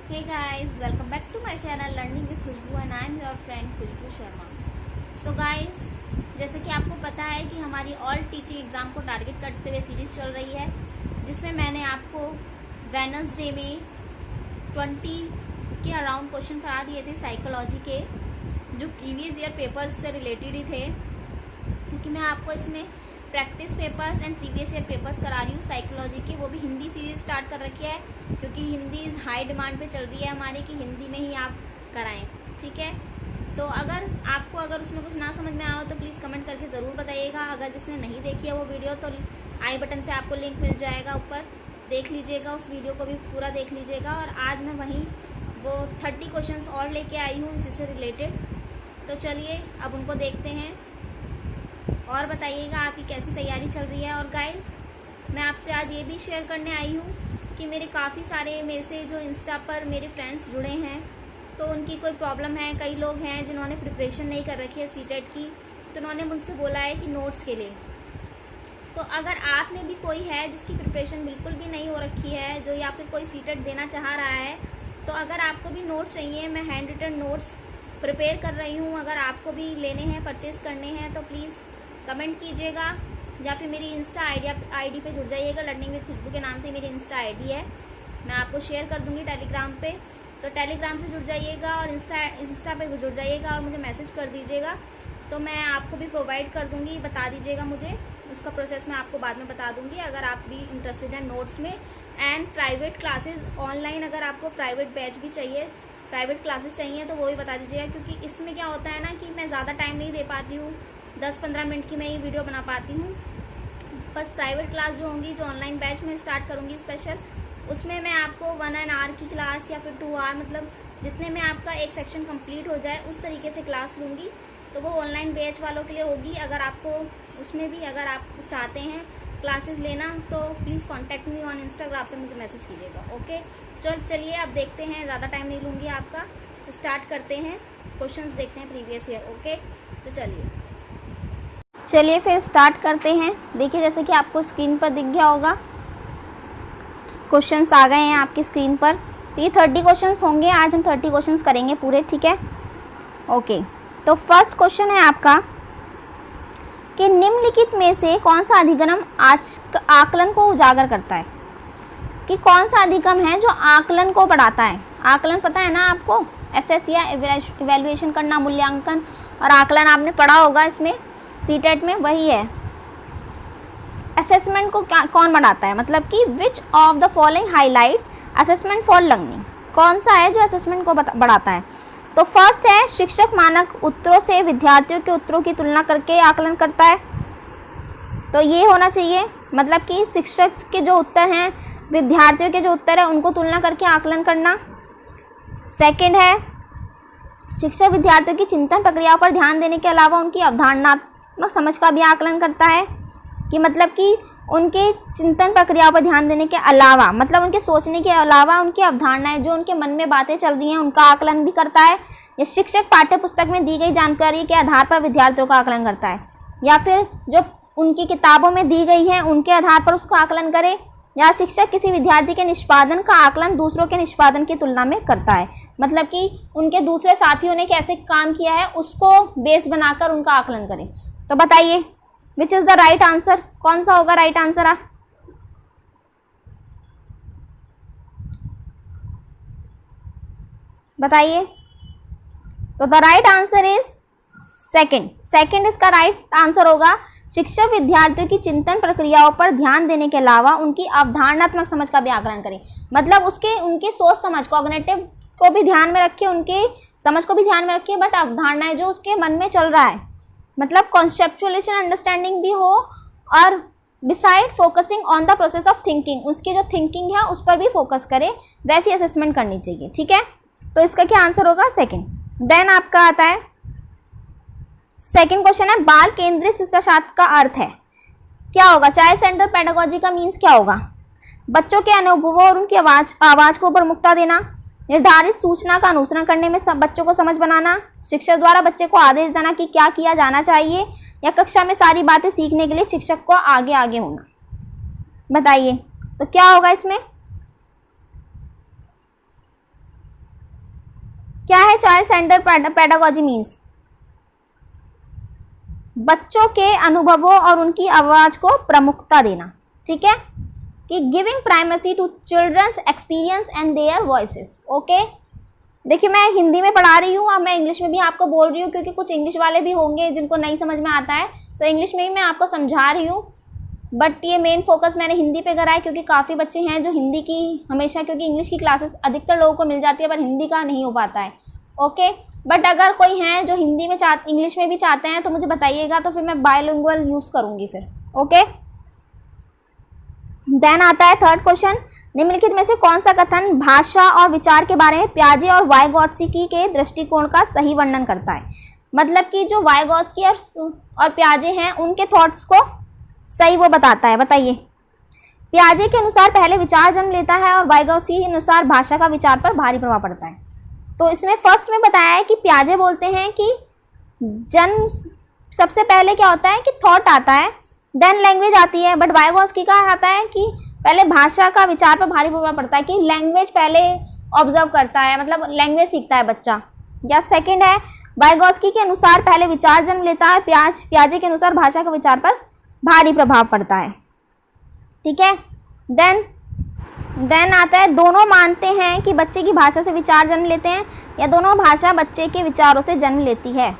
Hey guys, welcome back to my channel Learning with Khushboo and I am your friend Khushboo Sharma. So guys, जैसे कि आपको पता है कि हमारी ऑल टीचिंग एग्ज़ाम को टारगेट करते हुए सीरीज़ चल रही है, जिसमें मैंने आपको वेडनेसडे में 20 के अराउंड क्वेश्चन करा दिए थे साइकोलॉजी के, जो प्रीवियस ईयर पेपर्स से रिलेटेड ही थे, क्योंकि मैं आपको इसमें practice papers and previous year papers करा रही हूँ साइकोलॉजी के। वो भी हिंदी सीरीज स्टार्ट कर रखी है, क्योंकि हिंदी इज़ हाई डिमांड पे चल रही है हमारी कि हिंदी में ही आप कराएं। ठीक है, तो अगर उसमें कुछ ना समझ में आया हो तो प्लीज़ कमेंट करके ज़रूर बताइएगा। अगर जिसने नहीं देखी है वो वीडियो तो आई बटन पे आपको लिंक मिल जाएगा, ऊपर देख लीजिएगा, उस वीडियो को भी पूरा देख लीजिएगा। और आज मैं वहीं वो 30 क्वेश्चंस और लेके आई हूँ इसी से रिलेटेड। तो चलिए अब उनको देखते हैं और बताइएगा आपकी कैसी तैयारी चल रही है। और गाइज़, मैं आपसे आज ये भी शेयर करने आई हूँ कि मेरे काफ़ी सारे मेरे से जो इंस्टा पर मेरे फ्रेंड्स जुड़े हैं, तो उनकी कोई प्रॉब्लम है। कई लोग हैं जिन्होंने प्रिपरेशन नहीं कर रखी है सीटेट की, तो उन्होंने मुझसे बोला है कि नोट्स के लिए। तो अगर आप में भी कोई है जिसकी प्रिपरेशन बिल्कुल भी नहीं हो रखी है, जो या फिर कोई सीटेट देना चाह रहा है, तो अगर आपको भी नोट्स चाहिए, मैं हैंड रिटन नोट्स प्रिपेयर कर रही हूँ। अगर आपको भी लेने हैं, परचेज़ करने हैं, तो प्लीज़ कमेंट कीजिएगा या फिर मेरी इंस्टा आईडी पे जुड़ जाइएगा। लर्निंग विद खुशबू के नाम से मेरी इंस्टा आईडी है, मैं आपको शेयर कर दूंगी टेलीग्राम पे। तो टेलीग्राम से जुड़ जाइएगा और इंस्टा पे जुड़ जाइएगा और मुझे मैसेज कर दीजिएगा, तो मैं आपको भी प्रोवाइड कर दूंगी। बता दीजिएगा मुझे, उसका प्रोसेस मैं आपको बाद में बता दूंगी। अगर आप भी इंटरेस्टेड हैं नोट्स में एंड प्राइवेट क्लासेस ऑनलाइन, अगर आपको प्राइवेट बैच भी चाहिए, प्राइवेट क्लासेस चाहिए, तो वो भी बता दीजिएगा। क्योंकि इसमें क्या होता है ना कि मैं ज़्यादा टाइम नहीं दे पाती हूँ, 10-15 मिनट की मैं ये वीडियो बना पाती हूँ। बस प्राइवेट क्लास जो होंगी, जो ऑनलाइन बैच में स्टार्ट करूँगी स्पेशल, उसमें मैं आपको 1 आवर की क्लास या फिर 2 आवर, मतलब जितने में आपका एक सेक्शन कंप्लीट हो जाए उस तरीके से क्लास लूँगी। तो वो ऑनलाइन बैच वालों के लिए होगी। अगर आपको उसमें भी अगर आप चाहते हैं क्लासेस लेना, तो please contact me on Instagram पे मुझे मैसेज कीजिएगा। ओके, चलिए अब देखते हैं, ज़्यादा टाइम नहीं लूँगी आपका, स्टार्ट करते हैं, क्वेश्चंस देखते हैं प्रीवियस ईयर। ओके, तो चलिए फिर स्टार्ट करते हैं। देखिए, जैसे कि आपको स्क्रीन पर दिख गया होगा, क्वेश्चंस आ गए हैं आपकी स्क्रीन पर। तो ये 30 क्वेश्चंस होंगे, आज हम 30 क्वेश्चंस करेंगे पूरे। ठीक है, ओके। तो फर्स्ट क्वेश्चन है आपका कि निम्नलिखित में से कौन सा अधिगम आकलन को उजागर करता है। कि कौन सा अधिगम है जो आकलन को बढ़ाता है। आकलन पता है ना आपको, एसएस या इवैल्यूएशन करना, मूल्यांकन और आकलन आपने पढ़ा होगा इसमें सीटेट में, वही है। असेसमेंट को कौन बढ़ाता है, मतलब कि विच of the following highlights assessment for learning, कौन सा है जो असेसमेंट को बढ़ाता है। तो फर्स्ट है, शिक्षक मानक उत्तरों से विद्यार्थियों के उत्तरों की तुलना करके आकलन करता है। तो ये होना चाहिए, मतलब कि शिक्षक के जो उत्तर हैं, विद्यार्थियों के जो उत्तर है, उनको तुलना करके आकलन करना। सेकंड है, शिक्षक विद्यार्थियों की चिंतन प्रक्रियाओं पर ध्यान देने के अलावा उनकी अवधारणात्मक समझ का भी आकलन करता है। कि मतलब कि उनके चिंतन प्रक्रियाओं पर ध्यान देने के अलावा, मतलब उनके सोचने के अलावा उनकी अवधारणाएं, जो उनके मन में बातें चल रही हैं, उनका आकलन भी करता है। या शिक्षक पाठ्य पुस्तक में दी गई जानकारी के आधार पर विद्यार्थियों का आकलन करता है, या फिर जो उनकी किताबों में दी गई है उनके आधार पर उसका आकलन करे। या शिक्षक किसी विद्यार्थी के निष्पादन का आकलन दूसरों के निष्पादन की तुलना में करता है, मतलब कि उनके दूसरे साथियों ने कैसे काम किया है उसको बेस बनाकर उनका आकलन करें। तो बताइए which is the right answer, कौन सा होगा राइट आंसर। बताइए। तो the right answer is second इसका राइट आंसर होगा। शिक्षक विद्यार्थियों की चिंतन प्रक्रियाओं पर ध्यान देने के अलावा उनकी अवधारणात्मक समझ का भी आकलन करें, मतलब उनके सोच समझ, कॉग्निटिव को भी ध्यान में रखिए, उनके समझ को भी ध्यान में रखिए, बट अवधारणाएं जो उसके मन में चल रहा है, मतलब कॉन्सेप्चुअलाइजेशन अंडरस्टैंडिंग भी हो, और beside focusing on the process of thinking, उसकी जो थिंकिंग है उस पर भी फोकस करें, वैसी असेसमेंट करनी चाहिए। ठीक है, तो इसका क्या आंसर होगा, सेकंड। देन आपका आता है सेकंड क्वेश्चन है, बाल केंद्रित शिक्षा शास्त्र का अर्थ है क्या होगा। चाइल्ड सेंटर पेडागोजी का मीन्स क्या होगा। बच्चों के अनुभवों और उनकी आवाज को प्रमुखता देना, निर्धारित सूचना का अनुसरण करने में बच्चों को समझ बनाना, शिक्षक द्वारा बच्चे को आदेश देना कि क्या किया जाना चाहिए, या कक्षा में सारी बातें सीखने के लिए शिक्षक को आगे आगे होना। बताइए तो क्या होगा इसमें। क्या है चाइल्ड सेंटर पेडागोजी मीन्स? बच्चों के अनुभवों और उनकी आवाज को प्रमुखता देना, ठीक है, कि giving primacy to children's experience and their voices. Okay, देखिए मैं हिंदी में पढ़ा रही हूँ और मैं इंग्लिश में भी आपको बोल रही हूँ, क्योंकि कुछ इंग्लिश वाले भी होंगे जिनको नहीं समझ में आता है, तो इंग्लिश में ही मैं आपको समझा रही हूँ। बट ये मेन फोकस मैंने हिंदी पे करा है, क्योंकि काफ़ी बच्चे हैं जो हिंदी की हमेशा, क्योंकि इंग्लिश की क्लासेस अधिकतर लोगों को मिल जाती है पर हिंदी का नहीं हो पाता है। ओके, बट अगर कोई हैं जो हिंदी में इंग्लिश में भी चाहते हैं तो मुझे बताइएगा, तो फिर मैं बायलिंगुअल यूज़ करूँगी फिर। ओके, देन आता है थर्ड क्वेश्चन, निम्नलिखित में से कौन सा कथन भाषा और विचार के बारे में पियाजे और वाइगोत्स्की के दृष्टिकोण का सही वर्णन करता है? मतलब कि जो वाइगोत्स्की और पियाजे हैं उनके थॉट्स को सही वो बताता है। बताइए, पियाजे के अनुसार पहले विचार जन्म लेता है और वाइगोत्स्की के अनुसार भाषा का विचार पर भारी प्रभाव पड़ता है। तो इसमें फर्स्ट में बताया है कि पियाजे बोलते हैं कि जन्म सबसे पहले क्या होता है कि थॉट आता है, देन लैंग्वेज आती है, बट वाइगोत्स्की का आता है कि पहले भाषा का विचार पर भारी प्रभाव पड़ता है, कि लैंग्वेज पहले ऑब्जर्व करता है, मतलब लैंग्वेज सीखता है बच्चा। या सेकंड है, वाइगोत्स्की के अनुसार पहले विचार जन्म लेता है, पियाजे के अनुसार भाषा का विचार पर भारी प्रभाव पड़ता है, ठीक है। देन आता है, दोनों मानते हैं कि बच्चे की भाषा से विचार जन्म लेते हैं, या दोनों भाषा बच्चे के विचारों से जन्म लेती है,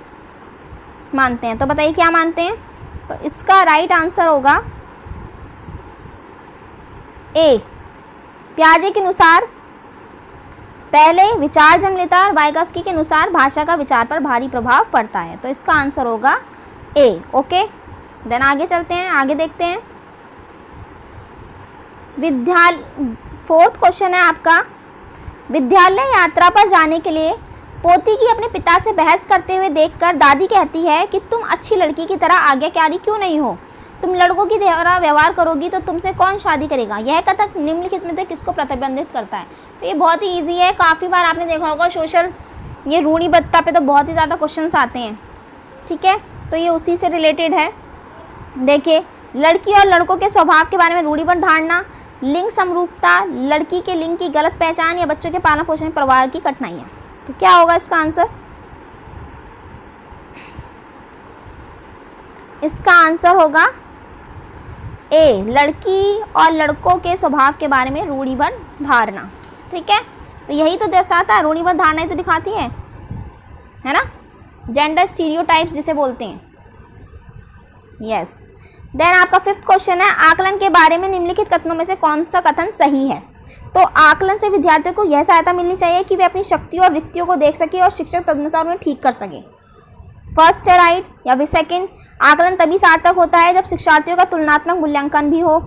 मानते हैं। तो बताइए क्या मानते हैं? तो इसका राइट आंसर होगा ए, पियाजे के अनुसार पहले विचार जन्म लेता है और वाइगोत्स्की के अनुसार भाषा का विचार पर भारी प्रभाव पड़ता है। तो इसका आंसर होगा ए। ओके, देन आगे चलते हैं, आगे देखते हैं। फोर्थ क्वेश्चन है आपका, विद्यालय यात्रा पर जाने के लिए पोती की अपने पिता से बहस करते हुए देखकर दादी कहती है कि तुम अच्छी लड़की की तरह आज्ञाकारी क्यों नहीं हो, तुम लड़कों की तरह व्यवहार करोगी तो तुमसे कौन शादी करेगा। यह कथन निम्नलिखित में से किसको प्रतिबंधित करता है? तो ये बहुत ही ईजी है, काफ़ी बार आपने देखा होगा सोशल, ये रूढ़िबद्धता पे तो बहुत ही ज़्यादा क्वेश्चंस आते हैं, ठीक है। तो ये उसी से रिलेटेड है। देखिए, लड़की और लड़कों के स्वभाव के बारे में रूढ़िबद्ध धारणा, लिंग समरूपता, लड़की के लिंग की गलत पहचान, या बच्चों के पालन पोषण परिवार की कठिनाइयाँ। तो क्या होगा इसका आंसर? इसका आंसर होगा ए, लड़की और लड़कों के स्वभाव के बारे में रूढ़िबद्ध धारणा, ठीक है। तो यही तो दर्शाता है, रूढ़िबद्ध धारणा ही तो दिखाती है ना, जेंडर स्टीरियोटाइप्स जिसे बोलते हैं। यस। देन आपका फिफ्थ क्वेश्चन है, आकलन के बारे में निम्नलिखित कथनों में से कौन सा कथन सही है? तो आकलन से विद्यार्थियों को यह सहायता मिलनी चाहिए कि वे अपनी शक्तियों और रिक्तियों को देख सके और शिक्षक तदनुसार उन्हें ठीक कर सके। फर्स्ट है राइट, या फिर सेकंड, आकलन तभी सार्थक होता है जब शिक्षार्थियों का तुलनात्मक मूल्यांकन भी हो।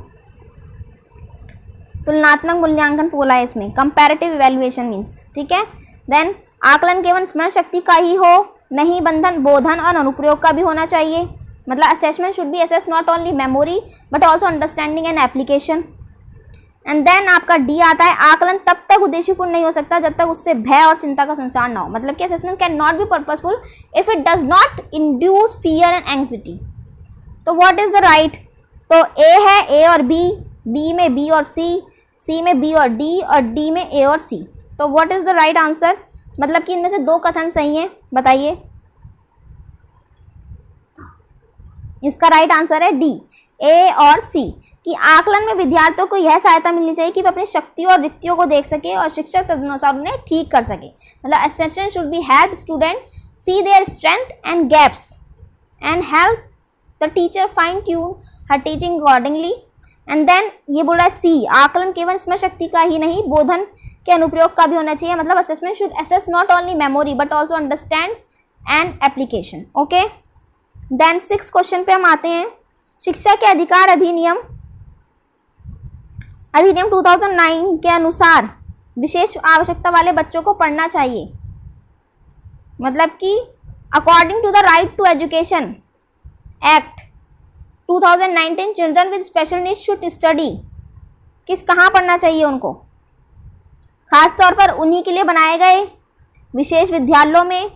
तुलनात्मक मूल्यांकन बोला है इसमें, कंपैरेटिव इवैल्यूएशन मीन्स, ठीक है। देन आकलन केवल स्मरण शक्ति का ही हो, नहीं बंधन, बोधन और अनुप्रयोग का भी होना चाहिए। मतलब assessment should be assess not only memory but also understanding and application. And then आपका डी आता है, आकलन तब तक उद्देश्यपूर्ण नहीं हो सकता जब तक उससे भय और चिंता का संचार ना हो। मतलब कि assessment can not be purposeful if it does not induce fear and anxiety. तो व्हाट इज द राइट? तो ए है ए और बी में बी और सी में बी और डी में ए और सी। तो what is the right answer? मतलब कि इनमें से दो कथन सही हैं, बताइए। इसका राइट आंसर है डी, ए और सी, कि आकलन में विद्यार्थियों को यह सहायता मिलनी चाहिए कि वे अपनी शक्तियों और रिक्तियों को देख सके और शिक्षक तदनुसार उन्हें ठीक कर सके। मतलब assistant should be help student see their strength and gaps and help the teacher fine tune her teaching accordingly. And then ये बोला सी, आकलन केवल स्मरण शक्ति का ही नहीं, बोधन के अनुप्रयोग का भी होना चाहिए। मतलब assessment should assess not only memory but also understand and application. Okay, then 6 question पे हम आते हैं। शिक्षा के अधिकार अधिनियम 2009 के अनुसार विशेष आवश्यकता वाले बच्चों को पढ़ना चाहिए। मतलब कि according to the right to education act 2019, children with special needs should study. कहाँ पढ़ना चाहिए उनको? खासतौर पर उन्हीं के लिए बनाए गए विशेष विद्यालयों में,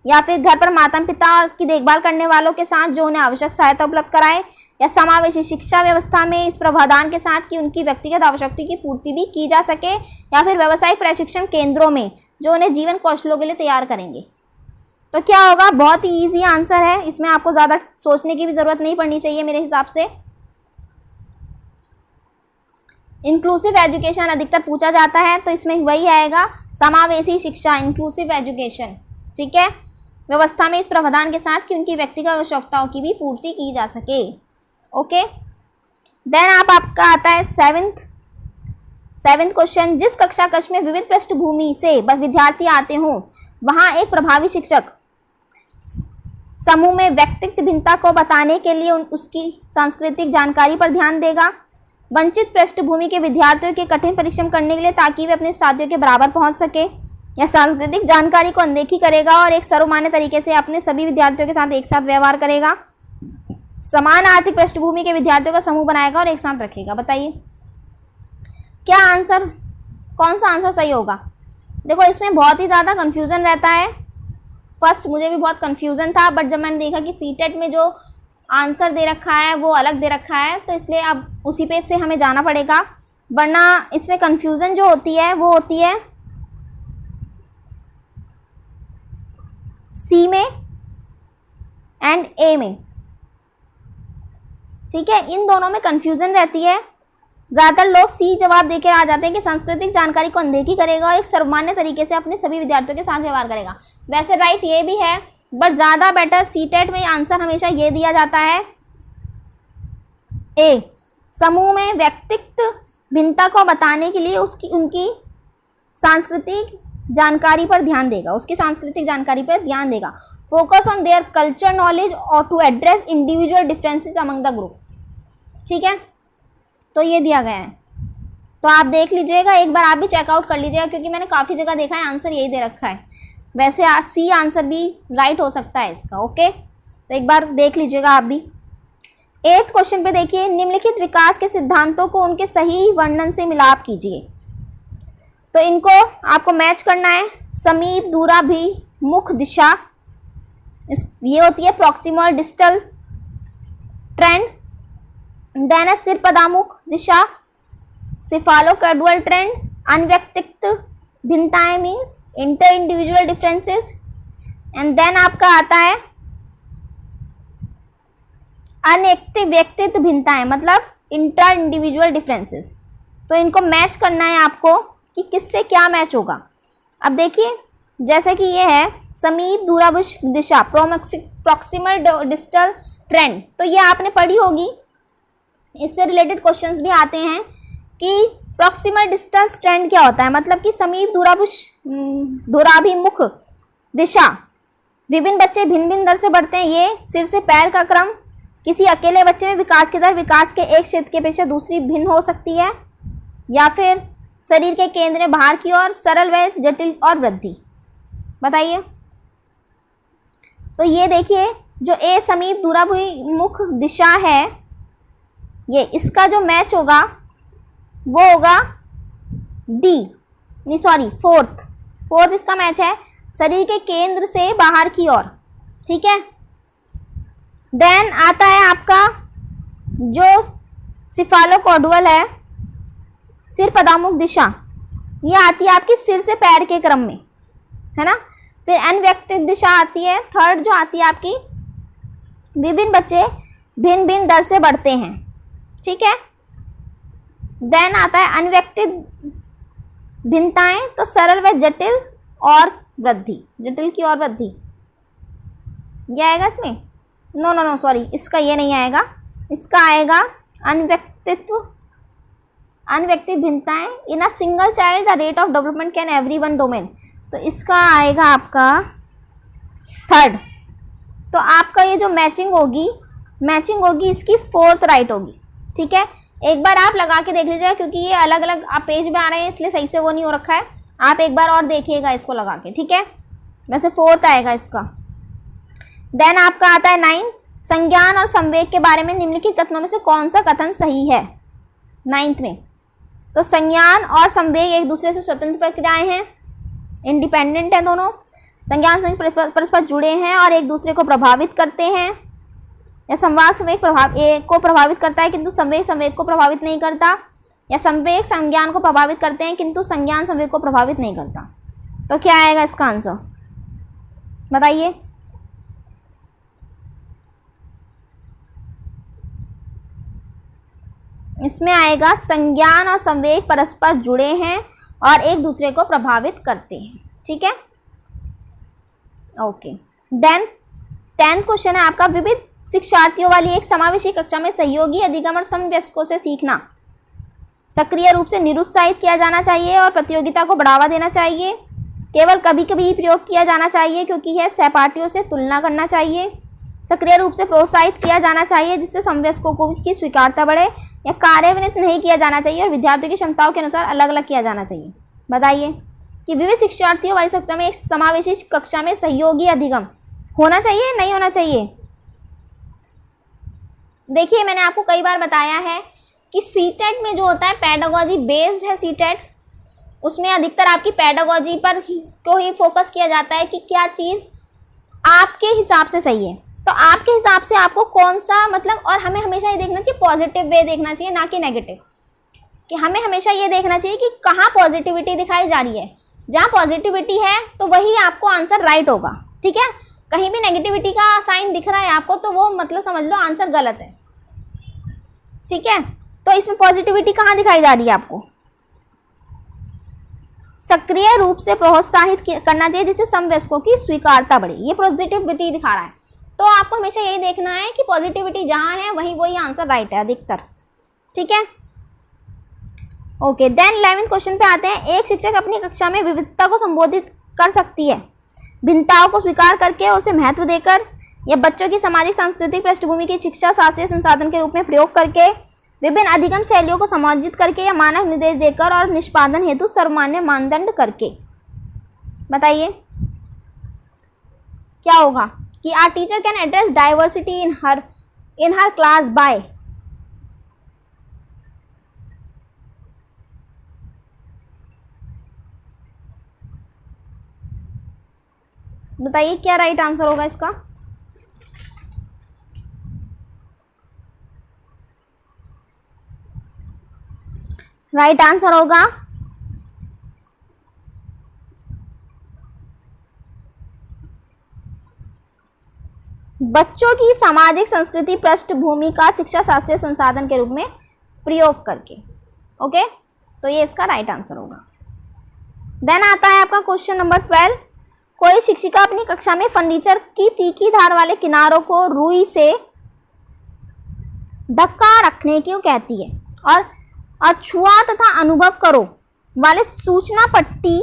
या फिर घर पर माता पिता की देखभाल करने वालों के साथ जो उन्हें आवश्यक सहायता उपलब्ध कराए, या समावेशी शिक्षा व्यवस्था में इस प्रावधान के साथ कि उनकी व्यक्तिगत आवश्यकता की पूर्ति भी की जा सके, या फिर व्यावसायिक प्रशिक्षण केंद्रों में जो उन्हें जीवन कौशलों के लिए तैयार करेंगे। तो क्या होगा, बहुत ही ईजी आंसर है, इसमें आपको ज़्यादा सोचने की भी ज़रूरत नहीं पड़नी चाहिए मेरे हिसाब से। इंक्लूसिव एजुकेशन अधिकतर पूछा जाता है, तो इसमें वही आएगा, समावेशी शिक्षा, इंक्लूसिव एजुकेशन। ठीक है, व्यवस्था में इस प्रावधान के साथ कि उनकी व्यक्तिगत आवश्यकताओं की भी पूर्ति की जा सके। ओके, देन आपका आता है सेवेंथ क्वेश्चन। जिस कक्षा कक्ष में विविध पृष्ठभूमि से विद्यार्थी आते हों, वहां एक प्रभावी शिक्षक समूह में व्यक्तिगत भिन्नता को बताने के लिए उसकी सांस्कृतिक जानकारी पर ध्यान देगा। वंचित पृष्ठभूमि के विद्यार्थियों के कठिन परिश्रम करने के लिए ताकि वे अपने साथियों के बराबर पहुंच सके, या सांस्कृतिक जानकारी को अनदेखी करेगा और एक सर्वमान्य तरीके से अपने सभी विद्यार्थियों के साथ एक साथ व्यवहार करेगा। समान आर्थिक पृष्ठभूमि के विद्यार्थियों का समूह बनाएगा और एक साथ रखेगा। बताइए क्या आंसर, कौन सा आंसर सही होगा? देखो इसमें बहुत ही ज़्यादा कन्फ्यूज़न रहता है। फर्स्ट मुझे भी बहुत कन्फ्यूज़न था, बट जब मैंने देखा कि सीटेट में जो आंसर दे रखा है वो अलग दे रखा है, तो इसलिए अब उसी पे से हमें जाना पड़ेगा, वरना इसमें कन्फ्यूज़न जो होती है वो होती है सी में एंड ए में। ठीक है, इन दोनों में कन्फ्यूज़न रहती है। ज़्यादातर लोग सी जवाब देकर आ जाते हैं कि सांस्कृतिक जानकारी को अनदेखी करेगा और एक सर्वमान्य तरीके से अपने सभी विद्यार्थियों के साथ व्यवहार करेगा। वैसे राइट ये भी है, बट ज़्यादा बेटर सीटेट में आंसर हमेशा ये दिया जाता है ए, समूह में व्यक्तिगत भिन्नता को बताने के लिए उनकी सांस्कृतिक जानकारी पर ध्यान देगा, उसकी सांस्कृतिक जानकारी पर ध्यान देगा। Focus on their culture knowledge और to address individual differences among the group. ठीक है, तो ये दिया गया है, तो आप देख लीजिएगा, एक बार आप भी चेकआउट कर लीजिएगा, क्योंकि मैंने काफ़ी जगह देखा है आंसर यही दे रखा है। वैसे आज सी आंसर भी राइट हो सकता है इसका। ओके, तो एक बार देख लीजिएगा आप भी। 8th क्वेश्चन पे देखिए, निम्नलिखित विकास के सिद्धांतों को उनके सही वर्णन से मिलाप कीजिए। तो इनको आपको मैच करना है। समीप दूराभिमुख दिशा, ये होती है प्रॉक्सिमल डिस्टल ट्रेंड। देन सिर पदामुख दिशा, सिफालोकैडुअल ट्रेंड। अनव्यक्तिगत भिन्नताएं means inter individual differences. And then आपका आता है अनव्यक्तिगत भिन्नताएं, मतलब इंटर इंडिविजुअल डिफरेंसेस। तो इनको मैच करना है आपको कि किससे क्या मैच होगा। अब देखिए, जैसे कि ये है समीप दूराभिमुख दिशा, प्रॉक्सिमल डिस्टल ट्रेंड, तो ये आपने पढ़ी होगी, इससे रिलेटेड क्वेश्चंस भी आते हैं कि प्रॉक्सिमल डिस्टेंस ट्रेंड क्या होता है, मतलब कि समीप दूराभिमुख दिशा, विभिन्न बच्चे भिन्न भिन्न दर से बढ़ते हैं। ये सिर से पैर का क्रम, किसी अकेले बच्चे में विकास की दर विकास के एक क्षेत्र के अपेक्षा दूसरी भिन्न हो सकती है, या फिर शरीर के केंद्र में बाहर की ओर, सरल व जटिल और वृद्धि। बताइए, तो ये देखिए जो ए समीप दूराभिमुख दिशा है, ये इसका जो मैच होगा वो होगा डी, नहीं सॉरी फोर्थ इसका मैच है, शरीर के केंद्र से बाहर की ओर। ठीक है, देन आता है आपका जो सिफालोकैडुअल है, सिर पदामुख दिशा, ये आती है आपकी सिर से पैर के क्रम में, है ना। फिर अनव्यक्तिगत दिशा आती है, थर्ड जो आती है आपकी, विभिन्न बच्चे भिन्न भिन्न दर से बढ़ते हैं। ठीक है, देन आता है अनव्यक्तिगत भिन्नताएं, तो सरल व जटिल और वृद्धि, जटिल की और वृद्धि, ये आएगा इसमें। नो सॉरी, इसका ये नहीं आएगा, इसका आएगा अनव्यक्तिगत भिन्नताएं in a single child the rate of development can every one domain, तो इसका आएगा आपका थर्ड। तो आपका ये जो मैचिंग होगी इसकी फोर्थ राइट होगी। ठीक है, एक बार आप लगा के देख लीजिएगा, क्योंकि ये अलग अलग आप पेज में आ रहे हैं इसलिए सही से वो नहीं हो रखा है, आप एक बार और देखिएगा इसको लगा के। ठीक है, वैसे फोर्थ आएगा इसका। देन आपका आता है 9, संज्ञान और संवेग के बारे में निम्नलिखित कथनों में से कौन सा कथन सही है 9th में। तो संज्ञान और संवेग एक दूसरे से स्वतंत्र प्रक्रियाएं हैं, इंडिपेंडेंट है दोनों। संज्ञान संवेग परस्पर जुड़े हैं और एक दूसरे को प्रभावित करते हैं, या संवाद संवेग को प्रभावित करता है किंतु संवेग को प्रभावित नहीं करता, या संवेग संज्ञान को प्रभावित करते हैं किंतु संज्ञान संवेग को प्रभावित नहीं करता। तो क्या आएगा इसका आंसर, बताइए। इसमें आएगा संज्ञान और संवेग परस्पर जुड़े हैं और एक दूसरे को प्रभावित करते हैं, ठीक है। ओके, देन 10th क्वेश्चन है आपका, विविध शिक्षार्थियों वाली एक समावेशी कक्षा में सहयोगी, अधिगम और समवयस्कों से सीखना सक्रिय रूप से निरुत्साहित किया जाना चाहिए और प्रतियोगिता को बढ़ावा देना चाहिए। केवल कभी कभी ही प्रयोग किया जाना चाहिए क्योंकि यह सहपाठियों से तुलना करना चाहिए। सक्रिय रूप से प्रोत्साहित किया जाना चाहिए जिससे समवयस्कों को की स्वीकारता बढ़े, या कार्यान्वित नहीं किया जाना चाहिए और विद्यार्थियों की क्षमताओं के अनुसार अलग अलग किया जाना चाहिए। बताइए कि विविध शिक्षार्थियों वाली कक्षा में एक समावेशी कक्षा में सहयोगी अधिगम होना चाहिए नहीं होना चाहिए। देखिए मैंने आपको कई बार बताया है कि सीटेट में जो होता है पेडागोजी बेस्ड है सीटेट, उसमें अधिकतर आपकी पेडागोजी पर को ही फोकस किया जाता है कि क्या चीज़ आपके हिसाब से सही है। तो आपके हिसाब से आपको कौन सा मतलब, और हमें हमेशा ये देखना चाहिए पॉजिटिव वे देखना चाहिए ना कि नेगेटिव, कि हमें हमेशा ये देखना चाहिए कि कहाँ पॉजिटिविटी दिखाई जा रही है। जहाँ पॉजिटिविटी है तो वही आपको आंसर राइट होगा, ठीक है। कहीं भी नेगेटिविटी का साइन दिख रहा है आपको तो वो मतलब समझ लो आंसर गलत है, ठीक है। तो इसमें पॉजिटिविटी कहाँ दिखाई जा रही है आपको, सक्रिय रूप से प्रोत्साहित करना चाहिए जिससे समवयस्कों की स्वीकारता बढ़े, ये पॉजिटिविटी दिखा रहा है। तो आपको हमेशा यही देखना है कि पॉजिटिविटी जहाँ है वही आंसर राइट है अधिकतर, ठीक है। ओके, देन 11th क्वेश्चन पे आते हैं। एक शिक्षक अपनी कक्षा में विविधता को संबोधित कर सकती है, भिन्नताओं को स्वीकार करके उसे महत्व देकर, या बच्चों की सामाजिक सांस्कृतिक पृष्ठभूमि की शिक्षा शास्त्रीय संसाधन के रूप में प्रयोग करके, विभिन्न अधिगम शैलियों को समायोजित करके, या मानक निर्देश देकर और निष्पादन हेतु सर्वमान्य मानदंड करके। बताइए क्या होगा कि our teacher can address diversity in her class by. बताइए क्या राइट आंसर होगा इसका। राइट आंसर होगा बच्चों की सामाजिक संस्कृति पृष्ठभूमि का शिक्षा शास्त्रीय संसाधन के रूप में प्रयोग करके। ओके, तो ये इसका राइट आंसर होगा। देन आता है आपका क्वेश्चन नंबर 12। कोई शिक्षिका अपनी कक्षा में फर्नीचर की तीखी धार वाले किनारों को रुई से ढका रखने क्यों कहती है, और छुआ तथा अनुभव करो वाले सूचना पट्टी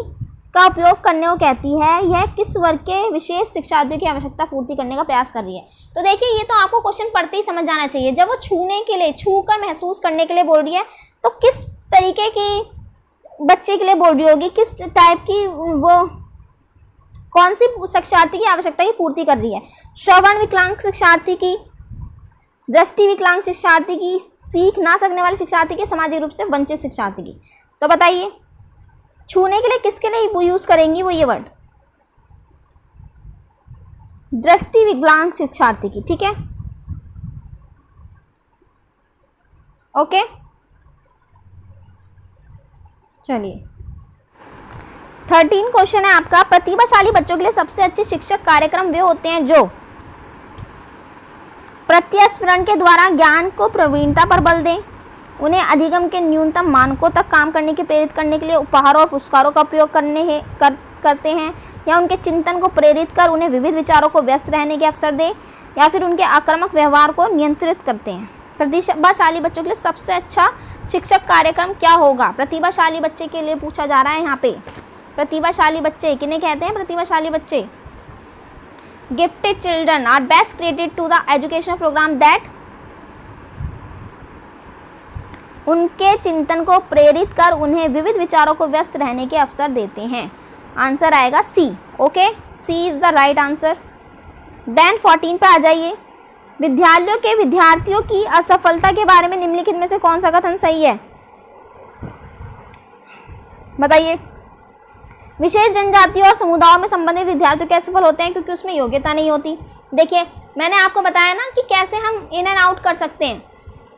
का उपयोग करने को कहती है। यह किस वर्ग के विशेष शिक्षार्थियों की आवश्यकता पूर्ति करने का प्रयास कर रही है। तो देखिए ये तो आपको क्वेश्चन पढ़ते ही समझ जाना चाहिए। जब वो छूने के लिए, छू कर महसूस करने के लिए बोल रही है तो किस तरीके की बच्चे के लिए बोल रही होगी, किस टाइप की, वो कौन सी शिक्षार्थी की आवश्यकता की पूर्ति कर रही है। श्रवण विकलांग शिक्षार्थी की, दृष्टि विकलांग शिक्षार्थी की, सीख ना सकने वाले शिक्षार्थी की, सामाजिक रूप से वंचित शिक्षार्थी की। तो बताइए छूने के लिए किसके लिए वो यूज करेंगी वो ये वर्ड, दृष्टि विकलांग शिक्षार्थी की, ठीक है। ओके चलिए 13 क्वेश्चन है आपका। प्रतिभाशाली बच्चों के लिए सबसे अच्छे शिक्षक कार्यक्रम वे होते हैं जो प्रत्यस्मरण के द्वारा ज्ञान को प्रवीणता पर बल दें, उन्हें अधिगम के न्यूनतम मानकों तक काम करने के प्रेरित करने के लिए उपहारों और पुरस्कारों का प्रयोग करते हैं, या उनके चिंतन को प्रेरित कर उन्हें विविध विचारों को व्यस्त रहने के अवसर दें, या फिर उनके आक्रामक व्यवहार को नियंत्रित करते हैं। प्रतिभाशाली बच्चों के लिए सबसे अच्छा शिक्षक कार्यक्रम क्या होगा। प्रतिभाशाली बच्चे के लिए पूछा जा रहा है यहाँ पे। प्रतिभाशाली बच्चे किन्हें कहते हैं? प्रतिभाशाली बच्चे gifted children are best created to the educational program that, उनके चिंतन को प्रेरित कर उन्हें विविध विचारों को व्यस्त रहने के अवसर देते हैं। आंसर आएगा C. Okay, C is the right answer. Then 14 पे आ जाइए। विद्यालयों के विद्यार्थियों की असफलता के बारे में निम्नलिखित में से कौन सा कथन सही है? बताइए। विशेष जनजातियों और समुदायों में संबंधित विद्यार्थी कैसे असफल होते हैं? क्योंकि उसमें योग्यता नहीं होती। देखिए मैंने आपको बताया ना कि कैसे हम इन एंड आउट कर सकते हैं।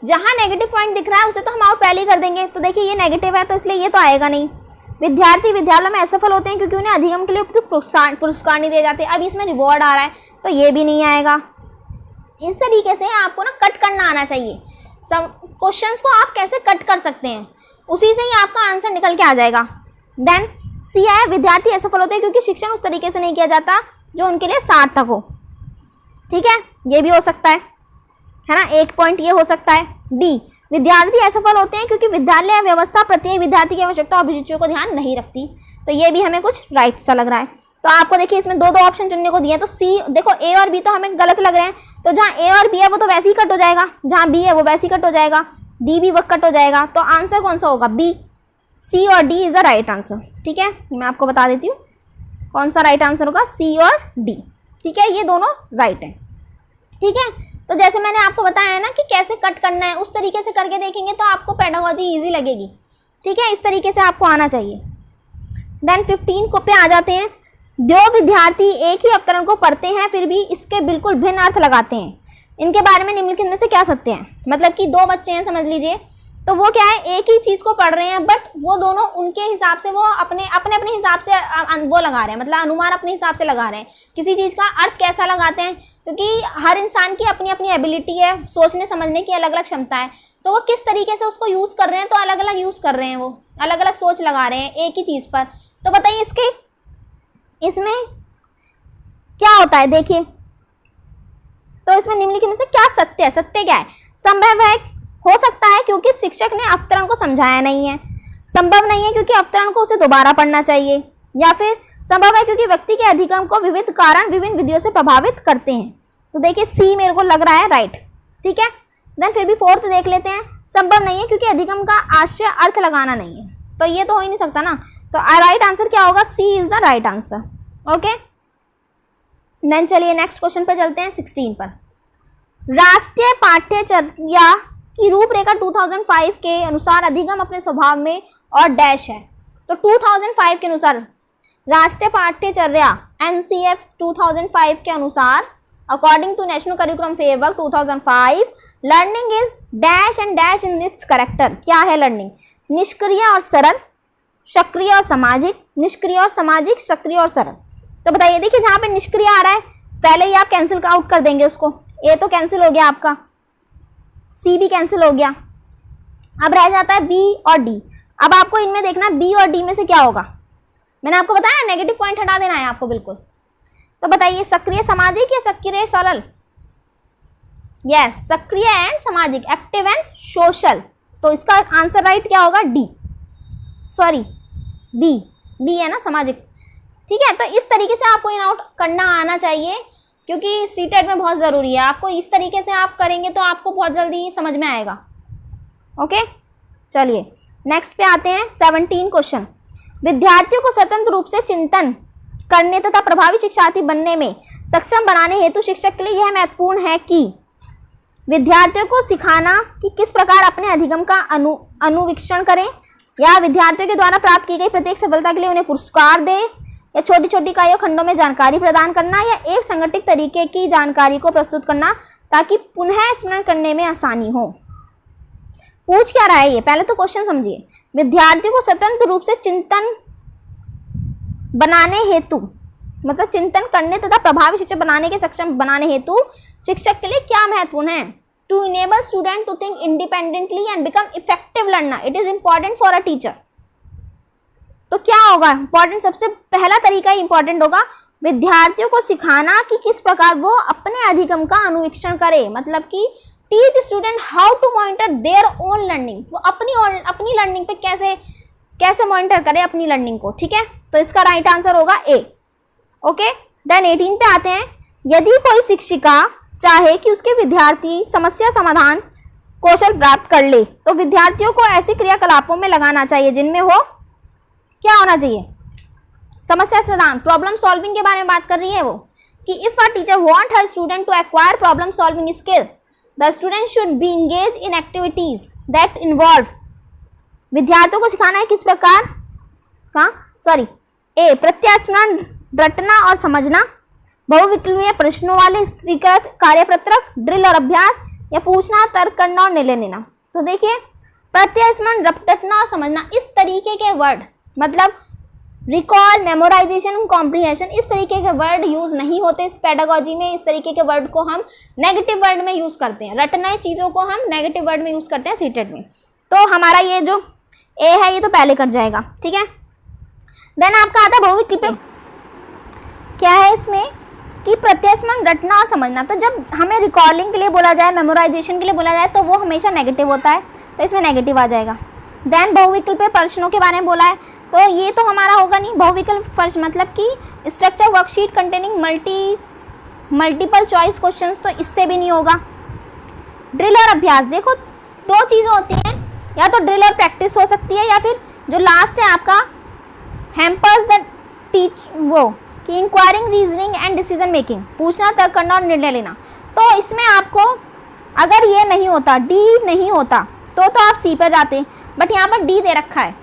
जहाँ नेगेटिव पॉइंट दिख रहा है उसे तो हम आउट पहले ही कर देंगे। तो देखिए ये नेगेटिव है तो इसलिए ये तो आएगा नहीं। विद्यार्थी विद्यालय में असफल होते हैं क्योंकि उन्हें अधिगम के लिए उपयुक्त पुरस्कार नहीं दिए जाते। अब इसमें रिवॉर्ड आ रहा है तो ये भी नहीं आएगा। इस तरीके से आपको ना कट करना आना चाहिए। क्वेश्चंस को आप कैसे कट कर सकते हैं, उसी से ही आपका आंसर निकल के आ जाएगा। देन सी है, विद्यार्थी असफल होते हैं क्योंकि शिक्षण उस तरीके से नहीं किया जाता जो उनके लिए सार्थक हो। ठीक है, ये भी हो सकता है ना, एक पॉइंट ये हो सकता है। डी, विद्यार्थी असफल होते हैं क्योंकि विद्यालय व्यवस्था प्रत्येक विद्यार्थी की आवश्यकता और अभिरुचियों को ध्यान नहीं रखती। तो ये भी हमें कुछ राइट सा लग रहा है। तो आपको देखिए इसमें दो ऑप्शन चुनने को दिए हैं, तो सी देखो, ए और बी तो हमें गलत लग रहे हैं, तो जहाँ ए और बी है वो तो वैसे ही कट हो जाएगा, जहाँ बी है वो वैसे ही कट हो जाएगा, डी भी वो कट हो जाएगा। तो आंसर कौन सा होगा? बी। सी और D is the right answer. ठीक है, मैं आपको बता देती हूँ कौन सा राइट आंसर होगा, सी और डी। ठीक है, ये दोनों राइट है। ठीक है, तो जैसे मैंने आपको बताया है ना कि कैसे कट करना है, उस तरीके से करके देखेंगे तो आपको पेडागोजी ईजी लगेगी। ठीक है, इस तरीके से आपको आना चाहिए। देन 15 को पे आ जाते हैं। जो विद्यार्थी एक ही अवतरण को पढ़ते हैं फिर भी इसके बिल्कुल भिन्न अर्थ लगाते हैं, इनके बारे में निम्नलिखित में से क्या सत्य है? मतलब कि दो बच्चे हैं समझ लीजिए, तो वो क्या है, एक ही चीज़ को पढ़ रहे हैं बट वो दोनों उनके हिसाब से वो अपने हिसाब से वो लगा रहे हैं, मतलब अनुमान अपने हिसाब से लगा रहे हैं। किसी चीज़ का अर्थ कैसा लगाते हैं, क्योंकि हर इंसान की अपनी अपनी एबिलिटी है, सोचने समझने की अलग अलग क्षमता है, तो वो किस तरीके से उसको यूज़ कर रहे हैं, तो अलग अलग यूज़ कर रहे हैं, वो अलग अलग सोच लगा रहे हैं एक ही चीज़ पर। तो बताइए इसमें क्या होता है? देखिए, तो इसमें निम्नलिखित में से क्या सत्य है? सत्य क्या है? संभव है, हो सकता है क्योंकि शिक्षक ने अवतरण को समझाया नहीं है, संभव नहीं है क्योंकि अवतरण को उसे दोबारा पढ़ना चाहिए, या फिर संभव है क्योंकि व्यक्ति के अधिगम को विविध कारण विभिन्न विधियों से प्रभावित करते हैं। तो देखिए सी मेरे को लग रहा है राइट। ठीक है, देन फिर भी फोर्थ देख लेते हैं। संभव नहीं है क्योंकि अधिगम का आशय अर्थ लगाना नहीं है, तो ये तो हो ही नहीं सकता ना। तो राइट आंसर क्या होगा? C is the right answer. Okay, then चलिए नेक्स्ट क्वेश्चन पर चलते हैं, 16 पर। राष्ट्रीय पाठ्यचर्या की रूपरेखा 2005 के अनुसार अधिगम अपने स्वभाव में और डैश है। तो 2005 के अनुसार राष्ट्रीय पाठ्यचर्या NCF 2005 के अनुसार according to national curriculum framework 2005 learning is dash and dash in this character. क्या है लर्निंग? निष्क्रिय और सरल, सक्रिय और सामाजिक, निष्क्रिय और सामाजिक, सक्रिय और सरल। तो बताइए, देखिए जहाँ पे निष्क्रिय आ रहा है पहले ही आप कैंसिल आउट कर देंगे उसको, ए तो कैंसिल हो गया आपका, सी भी कैंसिल हो गया, अब रह जाता है बी और डी। अब आपको इनमें देखना बी और डी में से क्या होगा। मैंने आपको बताया नेगेटिव पॉइंट हटा देना है आपको बिल्कुल। तो बताइए सक्रिय सामाजिक या सक्रिय सरल? यस, सक्रिय एंड सामाजिक, एक्टिव एंड सोशल। तो इसका आंसर राइट क्या होगा? डी, सॉरी बी, बी है ना, सामाजिक। ठीक है, तो इस तरीके से आपको इन आउट करना आना चाहिए क्योंकि सीटेट में बहुत ज़रूरी है। आपको इस तरीके से आप करेंगे तो आपको बहुत जल्दी समझ में आएगा। ओके, चलिए नेक्स्ट पे आते हैं, 17 क्वेश्चन। विद्यार्थियों को स्वतंत्र रूप से चिंतन करने तथा प्रभावी शिक्षार्थी बनने में सक्षम बनाने हेतु शिक्षक के लिए यह महत्वपूर्ण है कि विद्यार्थियों को सिखाना कि किस प्रकार अपने अधिगम का अनुवीक्षण करें, या विद्यार्थियों के द्वारा प्राप्त की गई प्रत्येक सफलता के लिए उन्हें पुरस्कार दे, या छोटी छोटी इकाइयों खंडों में जानकारी प्रदान करना, या एक संगठित तरीके की जानकारी को प्रस्तुत करना ताकि पुनः स्मरण करने में आसानी हो। पूछ क्या रहा है ये? पहले तो क्वेश्चन समझिए। विद्यार्थियों को स्वतंत्र रूप से चिंतन बनाने हेतु, मतलब चिंतन करने तथा प्रभावी शिक्षक बनाने के सक्षम बनाने हेतु शिक्षक के लिए क्या महत्वपूर्ण है? To enable student to think independently and become effective learner, it is important for a teacher. तो क्या होगा इंपॉर्टेंट? सबसे पहला तरीका इंपॉर्टेंट होगा विद्यार्थियों को सिखाना कि किस प्रकार वो अपने अधिगम का अनुवीक्षण करे, मतलब कि teach student how to monitor their own learning, वो अपनी लर्निंग पे कैसे मॉनिटर करे अपनी लर्निंग को। ठीक है, तो इसका राइट आंसर होगा ए। ओके, देन 18 पे आते हैं। यदि कोई शिक्षिका चाहे कि उसके विद्यार्थी समस्या समाधान कौशल प्राप्त कर ले तो विद्यार्थियों को ऐसे क्रियाकलापों में लगाना चाहिए जिनमें हो क्या होना चाहिए? समस्या समाधान, प्रॉब्लम सॉल्विंग के बारे में बात कर रही है वो, कि if a teacher want her student to acquire problem solving skill the student should be engage in activities that involve. विद्यार्थियों को सिखाना है किस प्रकार का, सॉरी ए, प्रत्यास्मरण, रटना और समझना, बहुविकल्पीय प्रश्नों वाले स्त्रीकृत कार्यपत्रक, ड्रिल और अभ्यास, या पूछना, तर्क करना और निर्णय लेना। तो देखिए प्रत्यास्मरण, रटना और समझना, इस तरीके के वर्ड मतलब रिकॉल, मेमोराइजेशन, कॉम्प्रिहेंशन, इस तरीके के वर्ड यूज नहीं होते इस पेडागोजी में। इस तरीके के वर्ड को हम नेगेटिव वर्ड में यूज करते हैं, रटना चीज़ों को हम नेगेटिव वर्ड में यूज करते हैं सीटेट में। तो हमारा ये जो ए है ये तो पहले कट जाएगा, ठीक है। देन आपका आता है बहुविकल्प पे, क्या है इसमें कि प्रत्यस्मरण, रटना और समझना। तो जब हमें रिकॉलिंग के लिए बोला जाए, मेमोराइजेशन के लिए बोला जाए तो वो हमेशा नेगेटिव होता है, तो इसमें नेगेटिव आ जाएगा। देन बहुविकल्प पे प्रश्नों के बारे में बोला है, तो ये तो हमारा होगा नहीं। बहुविकल्प प्रश्न मतलब कि structure worksheet containing multiple choice questions, तो इससे भी नहीं होगा। ड्रिल और अभ्यास, देखो दो चीज़ें होती हैं, या तो ड्रिल और प्रैक्टिस हो सकती है, या फिर जो लास्ट है आपका हैम्पर्स द टीच, वो कि enquiring, reasoning and decision making, पूछना, तर्क करना और निर्णय लेना। तो इसमें आपको अगर ये नहीं होता, डी नहीं होता, तो आप सी पर जाते, बट यहाँ पर डी दे रखा है